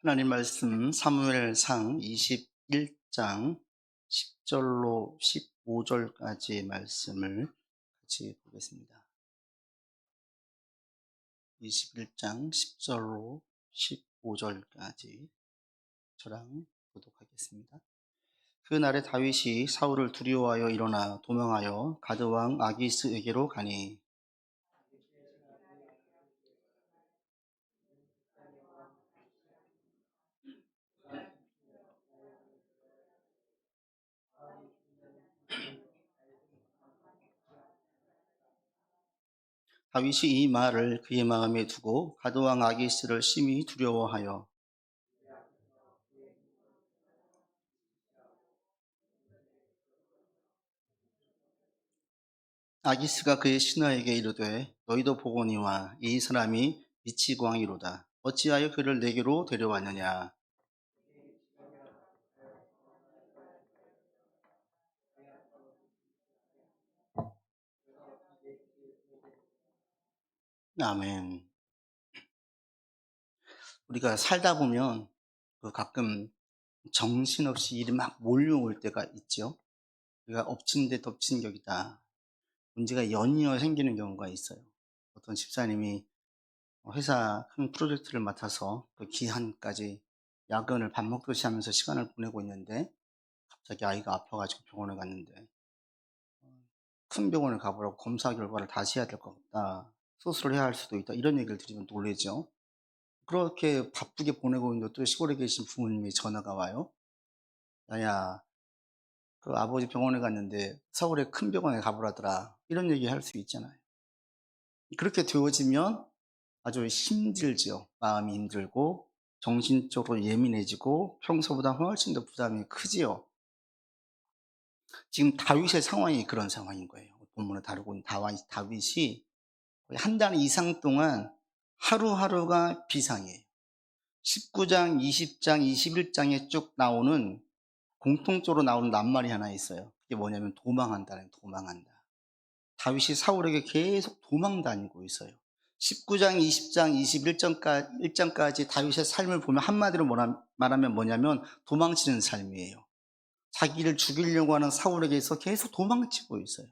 하나님 말씀 사무엘상 21장 10절로 15절까지의 말씀을 같이 보겠습니다. 21장 10절로 15절까지 저랑 교독하겠습니다. 그날에 다윗이 사울을 두려워하여 일어나 도망하여 가드왕 아기스에게로 가니 다윗이 이 말을 그의 마음에 두고 가드왕 아기스를 심히 두려워하여 아기스가 그의 신하에게 이르되 너희도 보거니와 이 사람이 미치광이로다. 어찌하여 그를 내게로 데려왔느냐. 아멘. 우리가 살다 보면 가끔 정신없이 일이 막 몰려올 때가 있죠. 우리가 엎친 데 덮친 격이다. 문제가 연이어 생기는 경우가 있어요. 어떤 집사님이 회사 큰 프로젝트를 맡아서 그 기한까지 야근을 밥 먹듯이 하면서 시간을 보내고 있는데 갑자기 아이가 아파가지고 병원에 갔는데 큰 병원을 가보라고 검사 결과를 다시 해야 될 것 같다. 수술을 해야 할 수도 있다. 이런 얘기를 들으면 놀라죠. 그렇게 바쁘게 보내고 있는데 또 시골에 계신 부모님이 전화가 와요. 야야, 그 아버지 병원에 갔는데 서울에 큰 병원에 가보라더라. 이런 얘기 할 수 있잖아요. 그렇게 되어지면 아주 힘들죠. 마음이 힘들고 정신적으로 예민해지고 평소보다 훨씬 더 부담이 크지요. 지금 다윗의 상황이 그런 상황인 거예요. 본문을 다루고 있는 다윗이 한 달 이상 동안 하루하루가 비상이에요. 19장, 20장, 21장에 쭉 나오는 공통적으로 나오는 낱말이 하나 있어요. 그게 뭐냐면 도망한다는, 도망한다. 다윗이 사울에게 계속 도망 다니고 있어요. 19장, 20장, 21장까지 다윗의 삶을 보면 한마디로 말하면 뭐냐면 도망치는 삶이에요. 자기를 죽이려고 하는 사울에게서 계속 도망치고 있어요.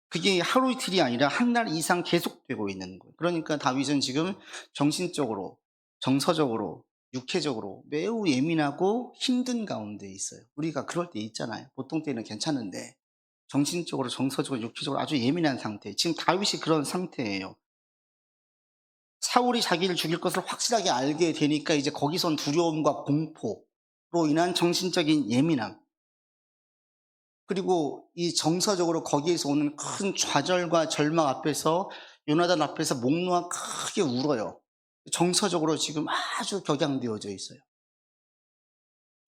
그게 하루 이틀이 아니라 한 달 이상 계속되고 있는 거예요. 그러니까 다윗은 지금 정신적으로, 정서적으로, 육체적으로 매우 예민하고 힘든 가운데 있어요. 우리가 그럴 때 있잖아요. 보통 때는 괜찮은데 정신적으로, 정서적으로, 육체적으로 아주 예민한 상태. 지금 다윗이 그런 상태예요. 사울이 자기를 죽일 것을 확실하게 알게 되니까 이제 거기선 두려움과 공포로 인한 정신적인 예민함, 그리고 이 정서적으로 거기에서 오는 큰 좌절과 절망 앞에서 요나단 앞에서 목 놓아 크게 울어요. 정서적으로 지금 아주 격양되어져 있어요.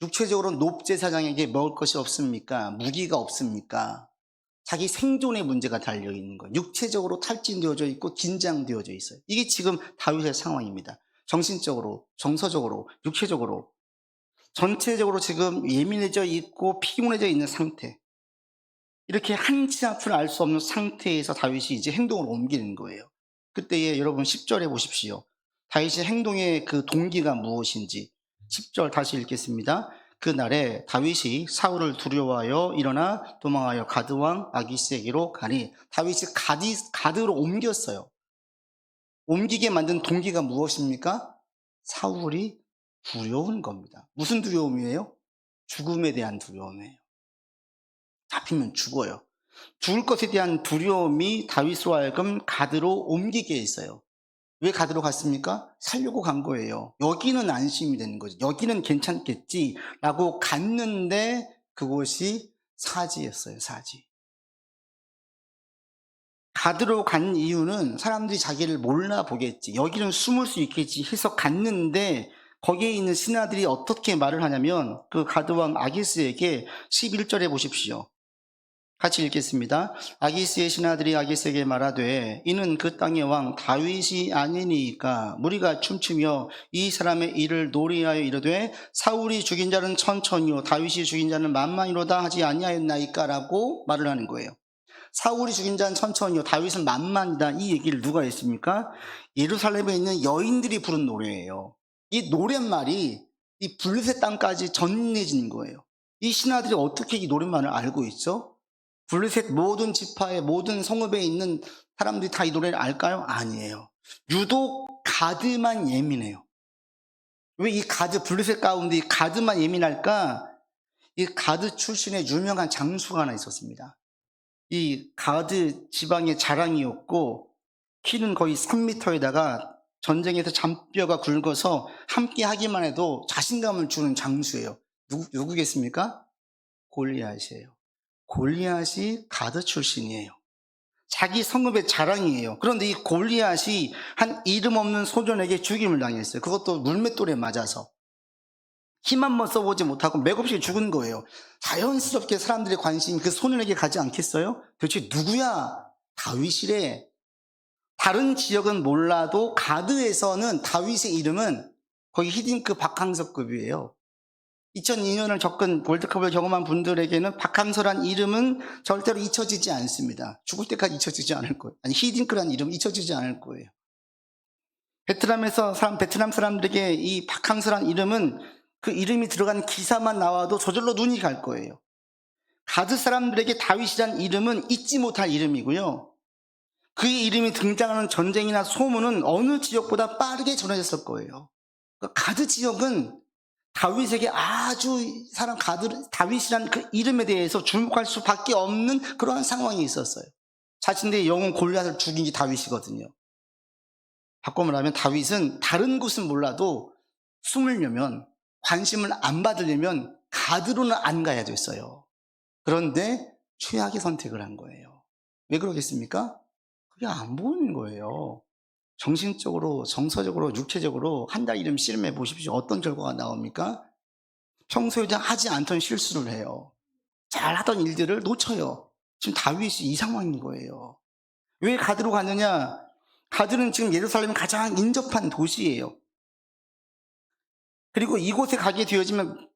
육체적으로 높제사장에게 먹을 것이 없습니까? 무기가 없습니까? 자기 생존의 문제가 달려있는 거예요. 육체적으로 탈진되어져 있고 긴장되어져 있어요. 이게 지금 다윗의 상황입니다. 정신적으로, 정서적으로, 육체적으로 전체적으로 지금 예민해져 있고 피곤해져 있는 상태. 이렇게 한치 앞을 알 수 없는 상태에서 다윗이 이제 행동을 옮기는 거예요. 그때에 여러분 10절에 보십시오. 다윗의 행동의 그 동기가 무엇인지 10절 다시 읽겠습니다. 그날에 다윗이 사울을 두려워하여 일어나 도망하여 가드왕 아기스에게로 가니, 다윗이 가드로 옮겼어요. 옮기게 만든 동기가 무엇입니까? 사울이 두려운 겁니다. 무슨 두려움이에요? 죽음에 대한 두려움이에요. 잡히면 죽어요. 죽을 것에 대한 두려움이 다윗으로 하여금 가드로 옮기게 했어요. 왜 가드로 갔습니까? 살려고 간 거예요. 여기는 안심이 되는 거죠. 여기는 괜찮겠지라고 갔는데 그곳이 사지였어요. 사지. 가드로 간 이유는 사람들이 자기를 몰라보겠지, 여기는 숨을 수 있겠지 해서 갔는데, 거기에 있는 신하들이 어떻게 말을 하냐면 그 가드왕 아기스에게 11절에 보십시오. 같이 읽겠습니다. 아기스의 신하들이 아기스에게 말하되 이는 그 땅의 왕 다윗이 아니니까 무리가 춤추며 이 사람의 일을 노래하여 이르되 사울이 죽인 자는 천천히요 다윗이 죽인 자는 만만이로다 하지 아니하였나이까 라고 말을 하는 거예요. 사울이 죽인 자는 천천히요 다윗은 만만이다, 이 얘기를 누가 했습니까? 예루살렘에 있는 여인들이 부른 노래예요. 이 노랫말이 이 블레셋 땅까지 전해진 거예요. 이 신하들이 어떻게 이 노랫말을 알고 있죠? 블레셋 모든 지파의 모든 성읍에 있는 사람들이 다 이 노래를 알까요? 아니에요. 유독 가드만 예민해요. 왜 이 가드, 블레셋 가운데 이 가드만 예민할까? 이 가드 출신의 유명한 장수가 하나 있었습니다. 이 가드 지방의 자랑이었고, 키는 거의 3m에다가 전쟁에서 잔뼈가 굵어서 함께 하기만 해도 자신감을 주는 장수예요. 누구겠습니까? 골리앗이에요. 골리앗이 가드 출신이에요. 자기 성읍의 자랑이에요. 그런데 이 골리앗이 한 이름 없는 소년에게 죽임을 당했어요. 그것도 물맷돌에 맞아서. 힘 한번 써보지 못하고 맥없이 죽은 거예요. 자연스럽게 사람들의 관심이 그 소년에게 가지 않겠어요? 도대체 누구야? 다윗이래. 다른 지역은 몰라도 가드에서는 다윗의 이름은 거의 히딩크 박항서급이에요. 2002년을 겪은 월드컵을 경험한 분들에게는 박항서란 이름은 절대로 잊혀지지 않습니다. 죽을 때까지 잊혀지지 않을 거예요. 아니, 히딩크란 이름 잊혀지지 않을 거예요. 베트남 사람들에게 이 박항서란 이름은 그 이름이 들어간 기사만 나와도 저절로 눈이 갈 거예요. 가드 사람들에게 다윗이란 이름은 잊지 못할 이름이고요. 그의 이름이 등장하는 전쟁이나 소문은 어느 지역보다 빠르게 전해졌을 거예요. 가드 지역은 다윗에게 아주 다윗이란 그 이름에 대해서 주목할 수밖에 없는 그러한 상황이 있었어요. 자신의 영웅 골리앗을 죽인 게 다윗이거든요. 바꿔 말하면 다윗은 다른 곳은 몰라도 숨으려면, 관심을 안 받으려면 가드로는 안 가야 됐어요. 그런데 최악의 선택을 한 거예요. 왜 그러겠습니까? 그게 안 보이는 거예요. 정신적으로, 정서적으로, 육체적으로 한 달 이름 씨름해 보십시오. 어떤 결과가 나옵니까? 평소에 하지 않던 실수를 해요. 잘하던 일들을 놓쳐요. 지금 다윗이 이 상황인 거예요. 왜 가드로 갔느냐? 가드는 지금 예루살렘이 가장 인접한 도시예요. 그리고 이곳에 가게 되어지면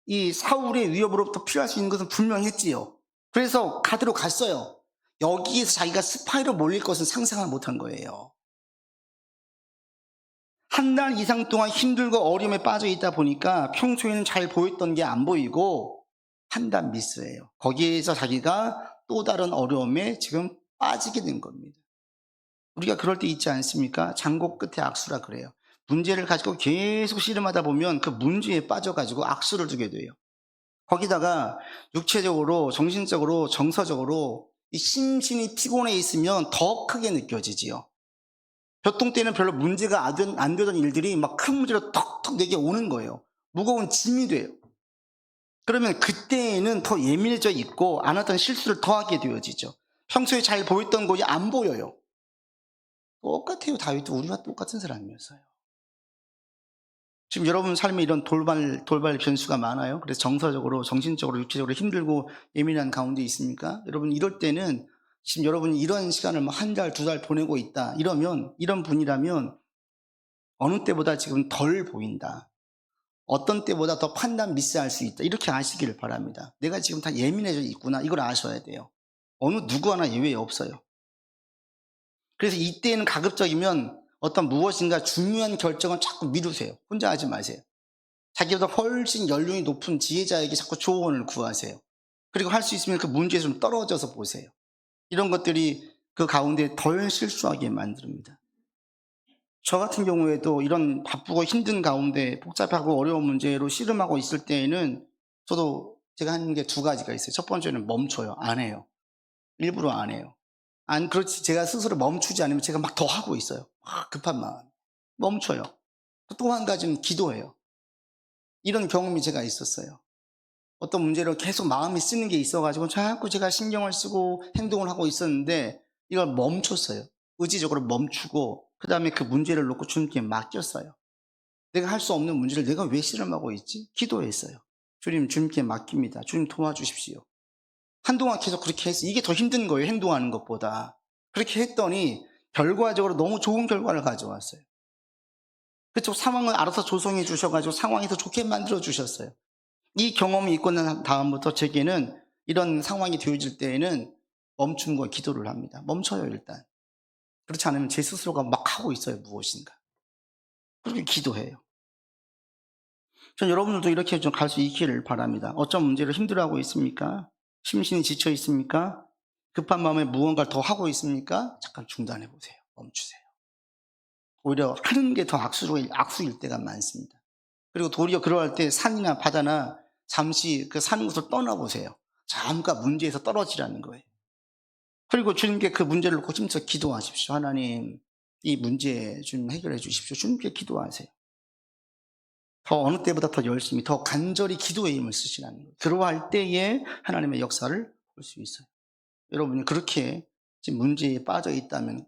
이 사울의 위협으로부터 피할 수 있는 것은 분명했지요. 그래서 가드로 갔어요. 여기에서 자기가 스파이로 몰릴 것은 상상을 못한 거예요. 한 달 이상 동안 힘들고 어려움에 빠져 있다 보니까 평소에는 잘 보였던 게 안 보이고 판단 미스예요. 거기에서 자기가 또 다른 어려움에 지금 빠지게 된 겁니다. 우리가 그럴 때 있지 않습니까? 장고 끝에 악수라 그래요. 문제를 가지고 계속 씨름하다 보면 그 문제에 빠져가지고 악수를 두게 돼요. 거기다가 육체적으로, 정신적으로, 정서적으로 이 심신이 피곤해 있으면 더 크게 느껴지지요. 교통 때는 별로 문제가 안 되던 일들이 막 큰 문제로 턱턱 내게 오는 거예요. 무거운 짐이 돼요. 그러면 그때에는 더 예민해져 있고 안 하던 실수를 더 하게 되어지죠. 평소에 잘 보였던 것이 안 보여요. 똑같아요. 다윗도 우리와 똑같은 사람이었어요. 지금 여러분 삶에 이런 돌발 변수가 많아요. 그래서 정서적으로, 정신적으로, 육체적으로 힘들고 예민한 가운데 있습니까? 여러분 이럴 때는 지금 여러분이 이런 시간을 한 달, 두 달 보내고 있다. 이런 분이라면 어느 때보다 지금 덜 보인다. 어떤 때보다 더 판단 미스할 수 있다. 이렇게 아시기를 바랍니다. 내가 지금 다 예민해져 있구나. 이걸 아셔야 돼요. 어느 누구 하나 예외 없어요. 그래서 이때는 가급적이면 어떤 무엇인가 중요한 결정을 자꾸 미루세요. 혼자 하지 마세요. 자기보다 훨씬 연륜이 높은 지혜자에게 자꾸 조언을 구하세요. 그리고 할 수 있으면 그 문제에서 좀 떨어져서 보세요. 이런 것들이 그 가운데 덜 실수하게 만듭니다. 저 같은 경우에도 이런 바쁘고 힘든 가운데 복잡하고 어려운 문제로 씨름하고 있을 때에는 저도 제가 하는 게 두 가지가 있어요. 첫 번째는 멈춰요. 안 해요. 일부러 안 해요. 그렇지. 제가 스스로 멈추지 않으면 제가 막 더 하고 있어요. 급한 마음. 멈춰요. 또 한 가지는 기도해요. 이런 경험이 제가 있었어요. 어떤 문제로 계속 마음이 쓰는 게 있어가지고 자꾸 제가 신경을 쓰고 행동을 하고 있었는데 이걸 멈췄어요. 의지적으로 멈추고 그 다음에 그 문제를 놓고 주님께 맡겼어요. 내가 할 수 없는 문제를 내가 왜 씨름하고 있지? 기도했어요. 주님께 맡깁니다. 주님 도와주십시오. 한동안 계속 그렇게 했어요. 이게 더 힘든 거예요. 행동하는 것보다. 그렇게 했더니 결과적으로 너무 좋은 결과를 가져왔어요. 그쪽 상황을 알아서 조성해 주셔가지고 상황이 더 좋게 만들어 주셨어요. 이 경험이 있고 난 다음부터 제게는 이런 상황이 되어질 때에는 멈춘 거 기도를 합니다. 멈춰요 일단. 그렇지 않으면 제 스스로가 막 하고 있어요 무엇인가. 그렇게 기도해요. 전 여러분들도 이렇게 좀 갈 수 있기를 바랍니다. 어떤 문제로 힘들어하고 있습니까? 심신이 지쳐 있습니까? 급한 마음에 무언가를 더 하고 있습니까? 잠깐 중단해 보세요. 멈추세요. 오히려 하는 게 더 악수일 때가 많습니다. 그리고 도리어 그러할 때 산이나 바다나 잠시 그 사는 곳을 떠나보세요. 잠깐 문제에서 떨어지라는 거예요. 그리고 주님께 그 문제를 놓고 진짜 기도하십시오. 하나님, 이 문제 좀 해결해 주십시오. 주님께 기도하세요. 더 어느 때보다 더 열심히, 더 간절히 기도의 힘을 쓰시라는 거예요. 그러할 때에 하나님의 역사를 볼 수 있어요. 여러분이 그렇게 지금 문제에 빠져 있다면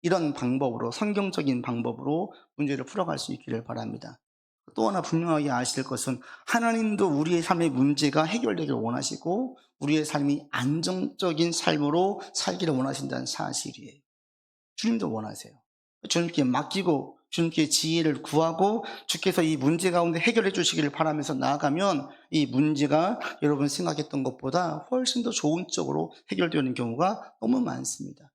이런 방법으로, 성경적인 방법으로 문제를 풀어갈 수 있기를 바랍니다. 또 하나 분명하게 아실 것은 하나님도 우리의 삶의 문제가 해결되기를 원하시고 우리의 삶이 안정적인 삶으로 살기를 원하신다는 사실이에요. 주님도 원하세요. 주님께 맡기고 주님께 지혜를 구하고 주께서 이 문제 가운데 해결해 주시기를 바라면서 나아가면 이 문제가 여러분 생각했던 것보다 훨씬 더 좋은 쪽으로 해결되는 경우가 너무 많습니다.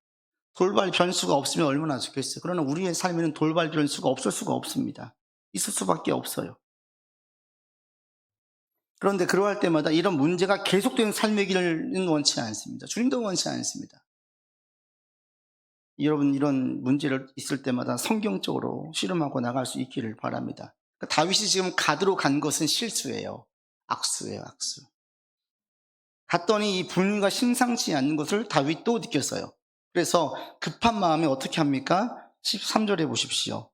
돌발 변수가 없으면 얼마나 좋겠어요. 그러나 우리의 삶에는 돌발 변수가 없을 수가 없습니다. 있을 수밖에 없어요. 그런데 그러할 때마다 이런 문제가 계속되는 삶이기는 원치 않습니다. 주님도 원치 않습니다. 여러분 이런 문제를 있을 때마다 성경적으로 씨름하고 나갈 수 있기를 바랍니다. 그러니까 다윗이 지금 가드로 간 것은 실수예요. 악수예요, 악수. 갔더니 이 분위기가 심상치 않는 것을 다윗도 느꼈어요. 그래서 급한 마음에 어떻게 합니까? 13절에 보십시오.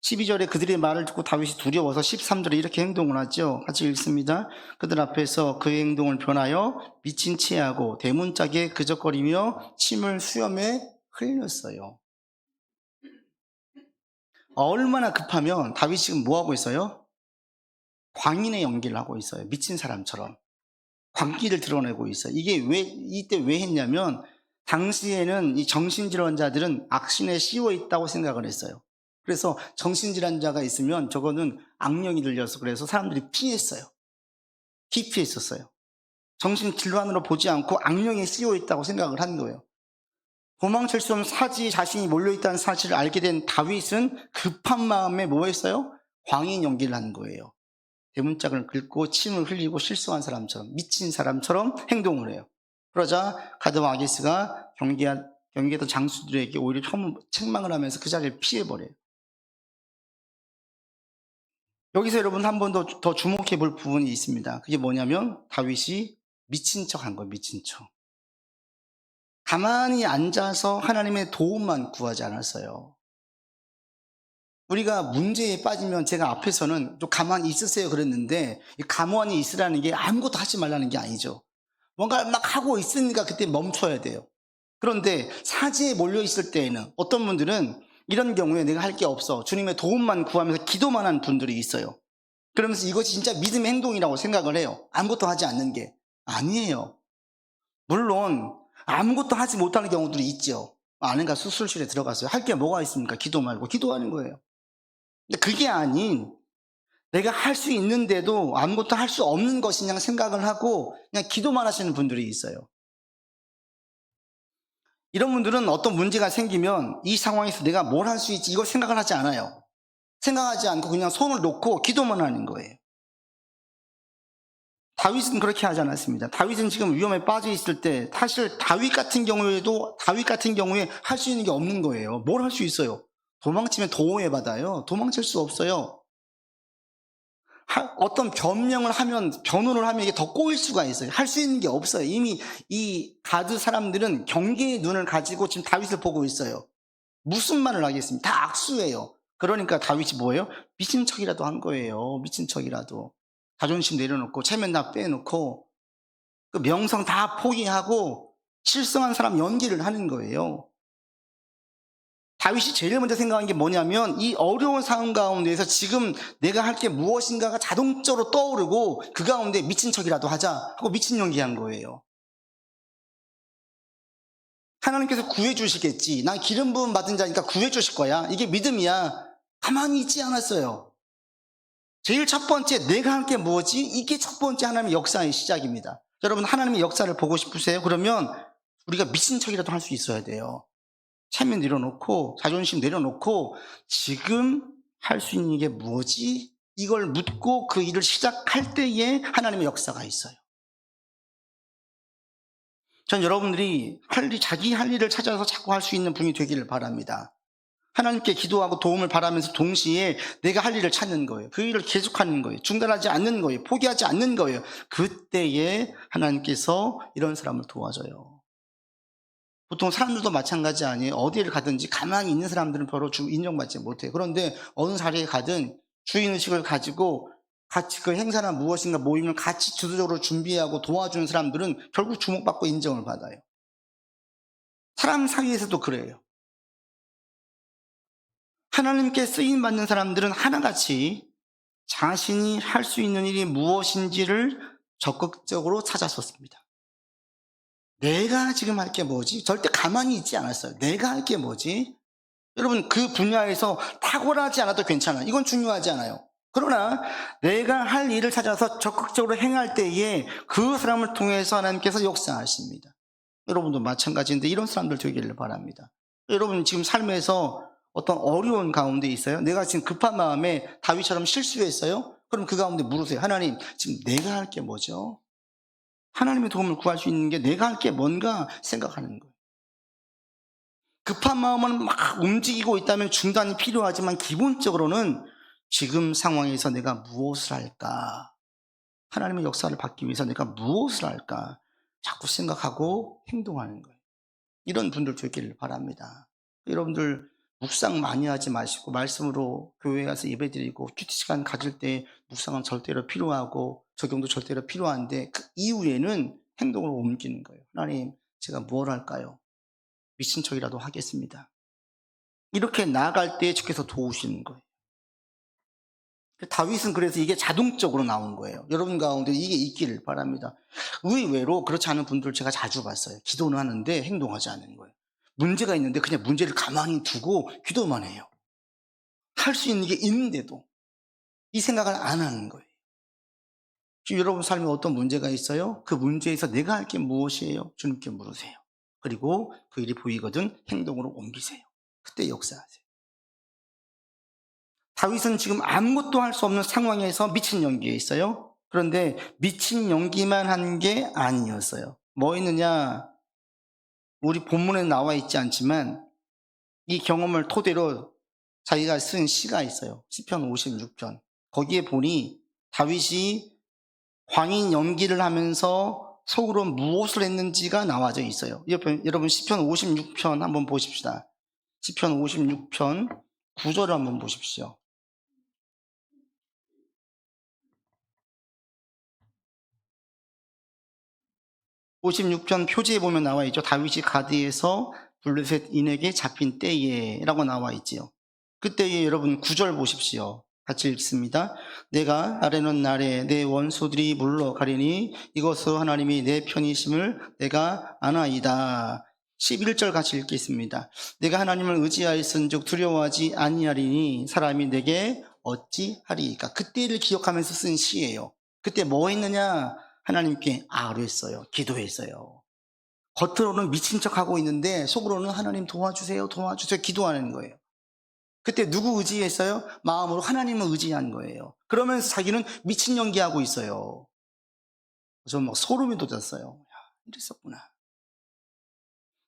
12절에 그들의 말을 듣고 다윗이 두려워서 13절에 이렇게 행동을 하죠. 같이 읽습니다. 그들 앞에서 그의 행동을 변하여 미친 체하고 대문짝에 그적거리며 침을 수염에 흘렸어요. 얼마나 급하면 다윗이 지금 뭐하고 있어요? 광인의 연기를 하고 있어요. 미친 사람처럼 광기를 드러내고 있어요. 이때 왜 했냐면 당시에는 이 정신질환자들은 악신에 씌워 있다고 생각을 했어요. 그래서 정신질환자가 있으면 저거는 악령이 들려서 그래서 사람들이 피했어요. 기피했었어요. 정신질환으로 보지 않고 악령에 씌워 있다고 생각을 한 거예요. 도망칠 수 없는 사지에 자신이 몰려있다는 사실을 알게 된 다윗은 급한 마음에 뭐 했어요? 광인 연기를 한 거예요. 대문짝을 긁고 침을 흘리고 실수한 사람처럼, 미친 사람처럼 행동을 해요. 그러자 가드와 아기스가 경계했던 장수들에게 오히려 책망을 하면서 그 자리를 피해버려요. 여기서 여러분 한 번 더 주목해 볼 부분이 있습니다. 그게 뭐냐면 다윗이 미친 척 한 거예요. 미친 척. 가만히 앉아서 하나님의 도움만 구하지 않았어요. 우리가 문제에 빠지면 제가 앞에서는 좀 가만히 있으세요 그랬는데 가만히 있으라는 게 아무것도 하지 말라는 게 아니죠. 뭔가 막 하고 있으니까 그때 멈춰야 돼요. 그런데 사지에 몰려 있을 때에는 어떤 분들은 이런 경우에 내가 할 게 없어 주님의 도움만 구하면서 기도만 한 분들이 있어요. 그러면서 이것이 진짜 믿음의 행동이라고 생각을 해요. 아무것도 하지 않는 게 아니에요. 물론 아무것도 하지 못하는 경우들이 있죠. 아내가 수술실에 들어갔어요. 할 게 뭐가 있습니까? 기도 말고 기도하는 거예요. 근데 그게 아닌 내가 할 수 있는데도 아무것도 할 수 없는 것이냐 생각을 하고 그냥 기도만 하시는 분들이 있어요. 이런 분들은 어떤 문제가 생기면 이 상황에서 내가 뭘 할 수 있지 이걸 생각을 하지 않아요. 생각하지 않고 그냥 손을 놓고 기도만 하는 거예요. 다윗은 그렇게 하지 않았습니다. 다윗은 지금 위험에 빠져 있을 때 사실 다윗 같은 경우에 할 수 있는 게 없는 거예요. 뭘 할 수 있어요? 도망치면 도호해 받아요. 도망칠 수 없어요. 어떤 변론을 하면 이게 더 꼬일 수가 있어요. 할 수 있는 게 없어요. 이미 이 가드 사람들은 경계의 눈을 가지고 지금 다윗을 보고 있어요. 무슨 말을 하겠습니까? 다 악수예요. 그러니까 다윗이 뭐예요? 미친 척이라도 한 거예요. 미친 척이라도. 자존심 내려놓고 체면 다 빼놓고 그 명성 다 포기하고 실성한 사람 연기를 하는 거예요. 다윗이 제일 먼저 생각한 게 뭐냐면 이 어려운 상황 가운데에서 지금 내가 할 게 무엇인가가 자동적으로 떠오르고 그 가운데 미친 척이라도 하자 하고 미친 연기한 거예요. 하나님께서 구해주시겠지. 난 기름 부음 받은 자니까 구해주실 거야. 이게 믿음이야. 가만히 있지 않았어요. 제일 첫 번째 내가 할 게 뭐지? 이게 첫 번째 하나님의 역사의 시작입니다. 여러분 하나님의 역사를 보고 싶으세요? 그러면 우리가 미친 척이라도 할 수 있어야 돼요. 체면 내려놓고 자존심 내려놓고 지금 할 수 있는 게 뭐지? 이걸 묻고 그 일을 시작할 때에 하나님의 역사가 있어요. 전 여러분들이 자기 할 일을 찾아서 자꾸 할 수 있는 분이 되기를 바랍니다. 하나님께 기도하고 도움을 바라면서 동시에 내가 할 일을 찾는 거예요. 그 일을 계속하는 거예요. 중단하지 않는 거예요. 포기하지 않는 거예요. 그때에 하나님께서 이런 사람을 도와줘요. 보통 사람들도 마찬가지 아니에요. 어디를 가든지 가만히 있는 사람들은 별로 인정받지 못해요. 그런데 어느 자리에 가든 주인의식을 가지고 같이 그 행사나 무엇인가 모임을 같이 주도적으로 준비하고 도와주는 사람들은 결국 주목받고 인정을 받아요. 사람 사이에서도 그래요. 하나님께 쓰임받는 사람들은 하나같이 자신이 할 수 있는 일이 무엇인지를 적극적으로 찾았었습니다. 내가 지금 할 게 뭐지? 절대 가만히 있지 않았어요. 내가 할 게 뭐지? 여러분, 그 분야에서 탁월하지 않아도 괜찮아요. 이건 중요하지 않아요. 그러나 내가 할 일을 찾아서 적극적으로 행할 때에 그 사람을 통해서 하나님께서 역사하십니다. 여러분도 마찬가지인데 이런 사람들 되기를 바랍니다. 여러분 지금 삶에서 어떤 어려운 가운데 있어요? 내가 지금 급한 마음에 다윗처럼 실수했어요? 그럼 그 가운데 물으세요. 하나님, 지금 내가 할 게 뭐죠? 하나님의 도움을 구할 수 있는 게 내가 할 게 뭔가 생각하는 거예요. 급한 마음은 막 움직이고 있다면 중단이 필요하지만 기본적으로는 지금 상황에서 내가 무엇을 할까? 하나님의 역사를 받기 위해서 내가 무엇을 할까? 자꾸 생각하고 행동하는 거예요. 이런 분들 되기를 바랍니다. 여러분들 묵상 많이 하지 마시고 말씀으로 교회에 가서 예배드리고 큐티 시간 가질 때 묵상은 절대로 필요하고 적용도 절대로 필요한데 그 이후에는 행동으로 옮기는 거예요. 하나님, 제가 뭘 할까요? 미친 척이라도 하겠습니다. 이렇게 나아갈 때 주께서 도우시는 거예요. 다윗은 그래서 이게 자동적으로 나온 거예요. 여러분 가운데 이게 있기를 바랍니다. 의외로 그렇지 않은 분들 제가 자주 봤어요. 기도는 하는데 행동하지 않는 거예요. 문제가 있는데 그냥 문제를 가만히 두고 기도만 해요. 할 수 있는 게 있는데도 이 생각을 안 하는 거예요. 지금 여러분 삶에 어떤 문제가 있어요? 그 문제에서 내가 할 게 무엇이에요? 주님께 물으세요. 그리고 그 일이 보이거든 행동으로 옮기세요. 그때 역사하세요. 다윗은 지금 아무것도 할 수 없는 상황에서 미친 연기에 있어요. 그런데 미친 연기만 한 게 아니었어요. 뭐 있느냐? 우리 본문에 나와 있지 않지만 이 경험을 토대로 자기가 쓴 시가 있어요. 시편 56편. 거기에 보니 다윗이 광인 연기를 하면서 속으로 무엇을 했는지가 나와져 있어요. 여러분 시편 56편 한번 보십시다. 시편 56편 9절을 한번 보십시오. 56편 표지에 보면 나와 있죠. 다윗이 가드에서 블레셋인에게 잡힌 때에 라고 나와 있지요. 그때에 여러분 9절 보십시오. 같이 읽습니다. 내가 아뢰는 날에 내 원수들이 물러가리니 이것으로 하나님이 내 편이심을 내가 아나이다. 11절 같이 읽겠습니다. 내가 하나님을 의지하였은즉 두려워하지 아니하리니 사람이 내게 어찌하리이까. 그때를 기억하면서 쓴 시예요. 그때 뭐 했느냐? 하나님께 아뢰었어요. 기도했어요. 겉으로는 미친 척하고 있는데 속으로는 하나님 도와주세요, 도와주세요 기도하는 거예요. 그때 누구 의지했어요? 마음으로 하나님을 의지한 거예요. 그러면서 자기는 미친 연기하고 있어요. 저 막 소름이 돋았어요. 이랬었구나.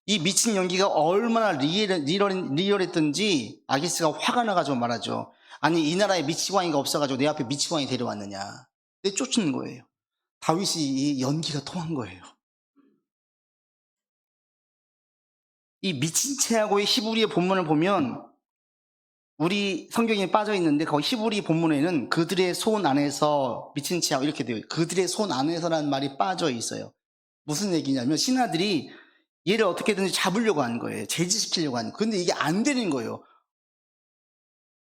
이 미친 연기가 얼마나 리얼했던지 아기스가 화가 나가지고 말하죠. 아니 이 나라에 미치광이가 없어가지고 내 앞에 미치광이 데려왔느냐. 내 쫓는 거예요. 다윗이 이 연기가 통한 거예요. 이 미친 채하고의 히브리의 본문을 보면 우리 성경에 빠져 있는데 거기 히브리 본문에는 그들의 손 안에서 미친 채하고 이렇게 돼요. 그들의 손 안에서라는 말이 빠져 있어요. 무슨 얘기냐면 신하들이 얘를 어떻게든지 잡으려고 하는 거예요. 제지시키려고 하는 거예요. 근데 이게 안 되는 거예요.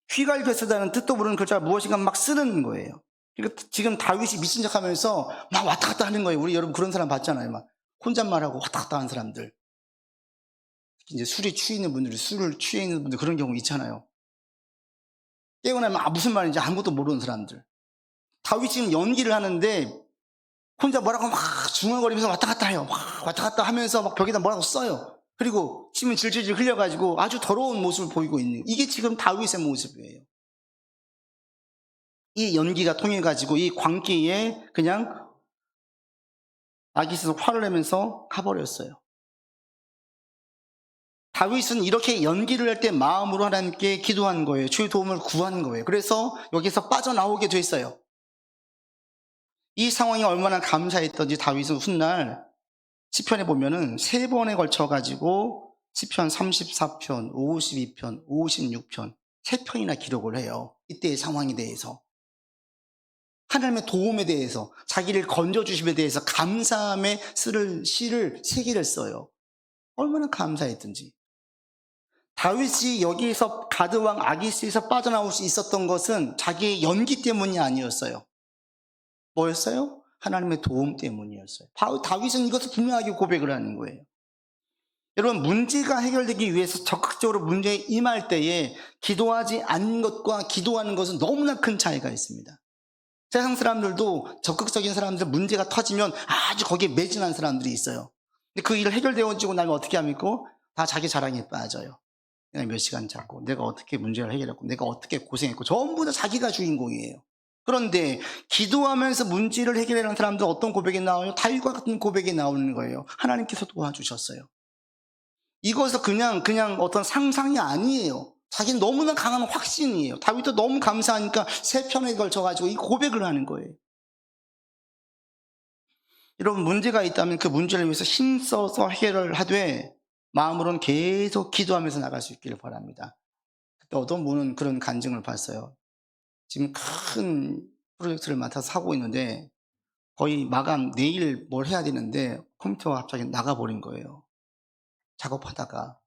휘갈겨 쓰다는 뜻도 모르는 글자 무엇인가 막 쓰는 거예요. 그러니까 지금 다윗이 미친 척하면서 막 왔다 갔다 하는 거예요. 우리 여러분 그런 사람 봤잖아요. 막 혼잣말하고 왔다 갔다 하는 사람들. 이제 술에 취해 있는 분들이 술을 취해 있는 분들 그런 경우 있잖아요. 깨어나면 무슨 말인지 아무것도 모르는 사람들. 다윗이 지금 연기를 하는데 혼자 뭐라고 막 중얼거리면서 왔다 갔다 해요. 막 왔다 갔다 하면서 막 벽에다 뭐라고 써요. 그리고 침이 질질질 흘려가지고 아주 더러운 모습을 보이고 있는 이게 지금 다윗의 모습이에요. 이 연기가 통해 가지고 이 광기에 그냥 아기스에서 화를 내면서 가버렸어요. 다윗은 이렇게 연기를 할 때 마음으로 하나님께 기도한 거예요. 주의 도움을 구한 거예요. 그래서 여기서 빠져나오게 됐어요. 이 상황이 얼마나 감사했던지 다윗은 훗날 시편에 보면은 3번에 걸쳐 가지고 시편 34편, 52편, 56편 3편이나 기록을 해요. 이때의 상황에 대해서. 하나님의 도움에 대해서, 자기를 건져주심에 대해서 감사함의 시를 3개를 써요. 얼마나 감사했던지. 다윗이 여기에서 가드왕 아기스에서 빠져나올 수 있었던 것은 자기의 연기 때문이 아니었어요. 뭐였어요? 하나님의 도움 때문이었어요. 다윗은 이것을 분명하게 고백을 하는 거예요. 여러분, 문제가 해결되기 위해서 적극적으로 문제에 임할 때에 기도하지 않는 것과 기도하는 것은 너무나 큰 차이가 있습니다. 세상 사람들도 적극적인 사람들 문제가 터지면 아주 거기에 매진한 사람들이 있어요. 근데 그 일을 해결되어지고 나면 어떻게 합니까? 다 자기 자랑에 빠져요. 내가 몇 시간 잤고, 내가 어떻게 문제를 해결했고, 내가 어떻게 고생했고, 전부 다 자기가 주인공이에요. 그런데 기도하면서 문제를 해결하는 사람들 어떤 고백이 나와요? 다윗과 같은 고백이 나오는 거예요. 하나님께서 도와주셨어요. 이것은 그냥 어떤 상상이 아니에요. 자기는 너무나 강한 확신이에요. 다윗도 너무 감사하니까 3편에 걸쳐가지고 이 고백을 하는 거예요. 여러분, 문제가 있다면 그 문제를 위해서 힘써서 해결을 하되 마음으로는 계속 기도하면서 나갈 수 있기를 바랍니다. 그때 어떤 분은 그런 간증을 봤어요. 지금 큰 프로젝트를 맡아서 하고 있는데 거의 마감 내일 뭘 해야 되는데 컴퓨터가 갑자기 나가버린 거예요. 작업하다가.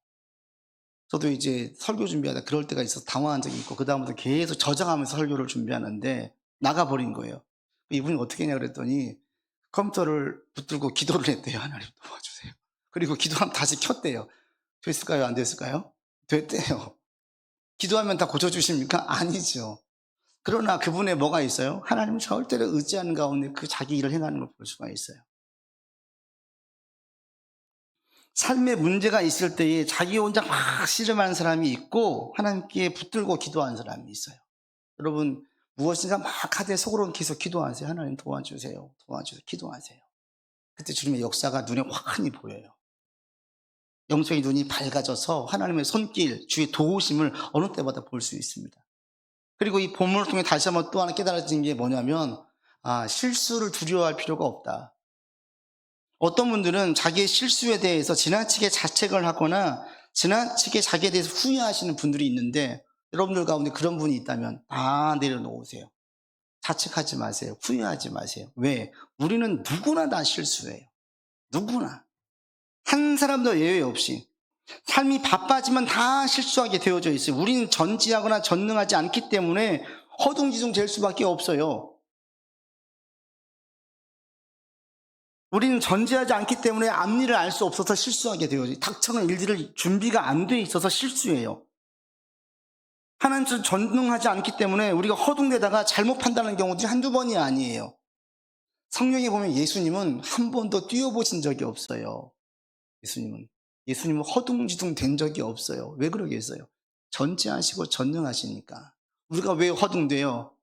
저도 이제 설교 준비하다 그럴 때가 있어서 당황한 적이 있고, 그다음부터 계속 저장하면서 설교를 준비하는데 나가버린 거예요. 이분이 어떻게 했냐 그랬더니 컴퓨터를 붙들고 기도를 했대요. 하나님 도와주세요. 그리고 기도하면 다시 켰대요. 됐을까요? 안 됐을까요? 됐대요. 기도하면 다 고쳐주십니까? 아니죠. 그러나 그분의 뭐가 있어요? 하나님은 절대로 의지하는 가운데 그 자기 일을 행하는 걸 볼 수가 있어요. 삶에 문제가 있을 때에 자기 혼자 막 씨름하는 사람이 있고 하나님께 붙들고 기도하는 사람이 있어요. 여러분, 무엇인가 막 하되 속으로는 계속 기도하세요. 하나님 도와주세요. 도와주세요. 기도하세요. 그때 주님의 역사가 눈에 환히 보여요. 영적인 눈이 밝아져서 하나님의 손길, 주의 도우심을 어느 때보다 볼 수 있습니다. 그리고 이 본문을 통해 다시 한번 또 하나 깨달아진 게 뭐냐면, 실수를 두려워할 필요가 없다. 어떤 분들은 자기의 실수에 대해서 지나치게 자책을 하거나 지나치게 자기에 대해서 후회하시는 분들이 있는데, 여러분들 가운데 그런 분이 있다면 다 내려놓으세요. 자책하지 마세요. 후회하지 마세요. 왜? 우리는 누구나 다 실수해요. 누구나. 한 사람도 예외 없이. 삶이 바빠지면 다 실수하게 되어져 있어요. 우리는 전지하거나 전능하지 않기 때문에 허둥지둥 될 수밖에 없어요. 우리는 전지하지 않기 때문에 앞일을 알 수 없어서 실수하게 되어져. 닥쳐는 일들을 준비가 안 돼 있어서 실수해요. 하나님은 전능하지 않기 때문에 우리가 허둥대다가 잘못 판단하는 경우들이 한두 번이 아니에요. 성경에 보면 예수님은 한 번도 뛰어보신 적이 없어요. 예수님은 허둥지둥 된 적이 없어요. 왜 그러겠어요? 전지하시고 전능하시니까. 우리가 왜 허둥대요?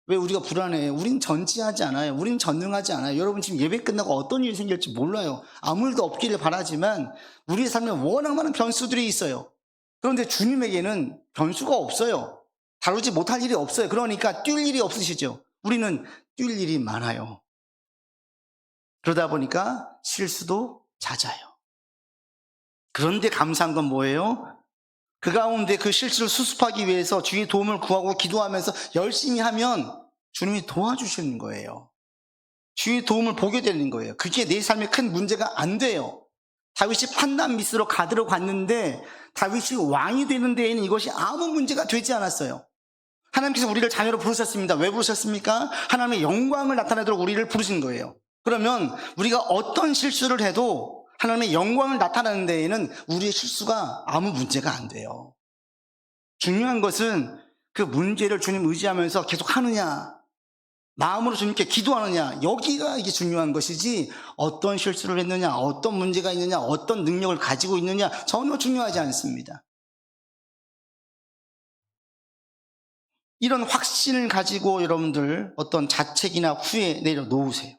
왜 우리가 불안해요? 우린 전지하지 않아요. 우린 전능하지 않아요. 여러분, 지금 예배 끝나고 어떤 일이 생길지 몰라요. 아무 일도 없기를 바라지만 우리의 삶에 워낙 많은 변수들이 있어요. 그런데 주님에게는 변수가 없어요. 다루지 못할 일이 없어요. 그러니까 뛸 일이 없으시죠. 우리는 뛸 일이 많아요. 그러다 보니까 실수도 잦아요. 그런데 감사한 건 뭐예요? 그 가운데 그 실수를 수습하기 위해서 주의 도움을 구하고 기도하면서 열심히 하면 주님이 도와주시는 거예요. 주의 도움을 보게 되는 거예요. 그게 내 삶에 큰 문제가 안 돼요. 다윗이 판단 미스로 가드로 갔는데 다윗이 왕이 되는 데에는 이것이 아무 문제가 되지 않았어요. 하나님께서 우리를 자녀로 부르셨습니다. 왜 부르셨습니까? 하나님의 영광을 나타내도록 우리를 부르신 거예요. 그러면 우리가 어떤 실수를 해도 하나님의 영광을 나타내는 데에는 우리의 실수가 아무 문제가 안 돼요. 중요한 것은 그 문제를 주님 의지하면서 계속 하느냐, 마음으로 주님께 기도하느냐, 여기가 이게 중요한 것이지 어떤 실수를 했느냐, 어떤 문제가 있느냐, 어떤 능력을 가지고 있느냐 전혀 중요하지 않습니다. 이런 확신을 가지고 여러분들 어떤 자책이나 후회 내려놓으세요.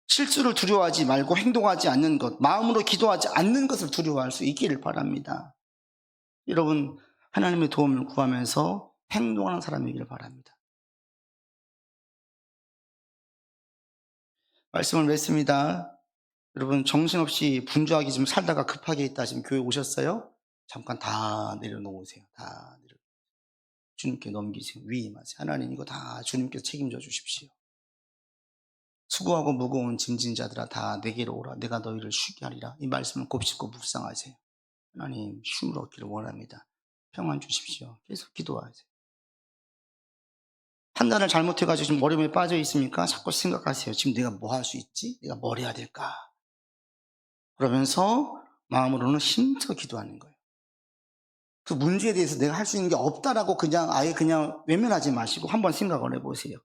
실수를 두려워하지 말고 행동하지 않는 것, 마음으로 기도하지 않는 것을 두려워할 수 있기를 바랍니다. 여러분, 하나님의 도움을 구하면서 행동하는 사람이기를 바랍니다. 말씀을 맺습니다. 여러분, 정신없이 분주하게 좀 살다가 급하게 있다 지금 교회 오셨어요? 잠깐 다 내려놓으세요. 다 내려. 주님께 넘기세요. 위임하세요. 하나님, 이거 다 주님께서 책임져 주십시오. 수고하고 무거운 짐진 자들아 다 내게로 오라. 내가 너희를 쉬게 하리라. 이 말씀을 곱씹고 묵상하세요. 하나님, 쉼을 얻기를 원합니다. 평안 주십시오. 계속 기도하세요. 판단을 잘못해가지고 지금 어려움에 빠져 있습니까? 자꾸 생각하세요. 지금 내가 뭐 할 수 있지? 내가 뭘 해야 될까? 그러면서 마음으로는 힘써 기도하는 거예요. 그 문제에 대해서 내가 할 수 있는 게 없다라고 그냥 아예 그냥 외면하지 마시고 한번 생각을 해보세요.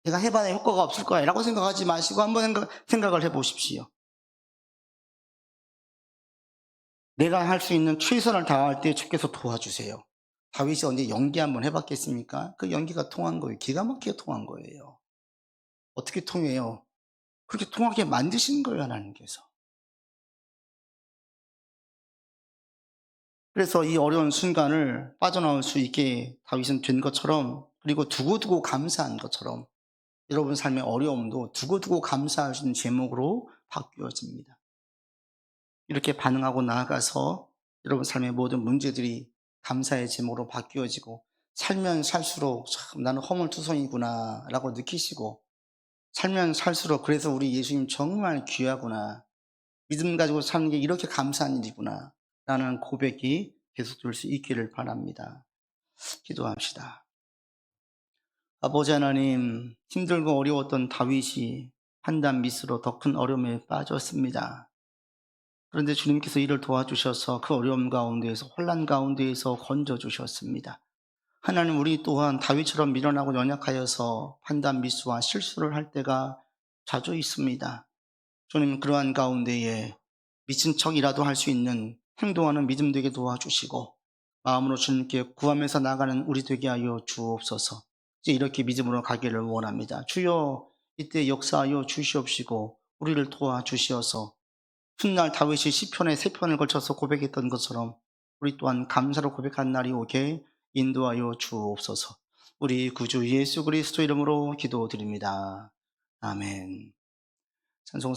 내가 해봐야 효과가 없을 거야 라고 생각하지 마시고 한번 생각을 해보십시오. 내가 할 수 있는 최선을 다할 때 주께서 도와주세요. 다윗이 언제 연기 한번 해봤겠습니까? 그 연기가 통한 거예요. 기가 막히게 통한 거예요. 어떻게 통해요? 그렇게 통하게 만드시는 거예요, 하나님께서. 그래서 이 어려운 순간을 빠져나올 수 있게 다윗은 된 것처럼, 그리고 두고두고 감사한 것처럼 여러분 삶의 어려움도 두고두고 감사할 수 있는 제목으로 바뀌어집니다. 이렇게 반응하고 나아가서 여러분 삶의 모든 문제들이 감사의 제목으로 바뀌어지고, 살면 살수록 참 나는 허물투성이구나 라고 느끼시고, 살면 살수록 그래서 우리 예수님 정말 귀하구나, 믿음 가지고 사는 게 이렇게 감사한 일이구나 라는 고백이 계속될 수 있기를 바랍니다. 기도합시다. 아버지 하나님, 힘들고 어려웠던 다윗이 판단 미스로 더 큰 어려움에 빠졌습니다. 그런데 주님께서 이를 도와주셔서 그 어려움 가운데에서, 혼란 가운데에서 건져주셨습니다. 하나님, 우리 또한 다윗처럼 미련하고 연약하여서 판단 미스와 실수를 할 때가 자주 있습니다. 주님, 그러한 가운데에 미친 척이라도 할 수 있는 행동하는 믿음 되게 도와주시고, 마음으로 주님께 구하면서 나가는 우리 되게 하여 주옵소서. 이제 이렇게 믿음으로 가기를 원합니다. 주여, 이때 역사하여 주시옵시고 우리를 도와주시어서 훗날 다윗이 시편의 3편을 걸쳐서 고백했던 것처럼 우리 또한 감사로 고백한 날이 오게 인도하여 주옵소서. 우리 구주 예수 그리스도 이름으로 기도드립니다. 아멘. 찬송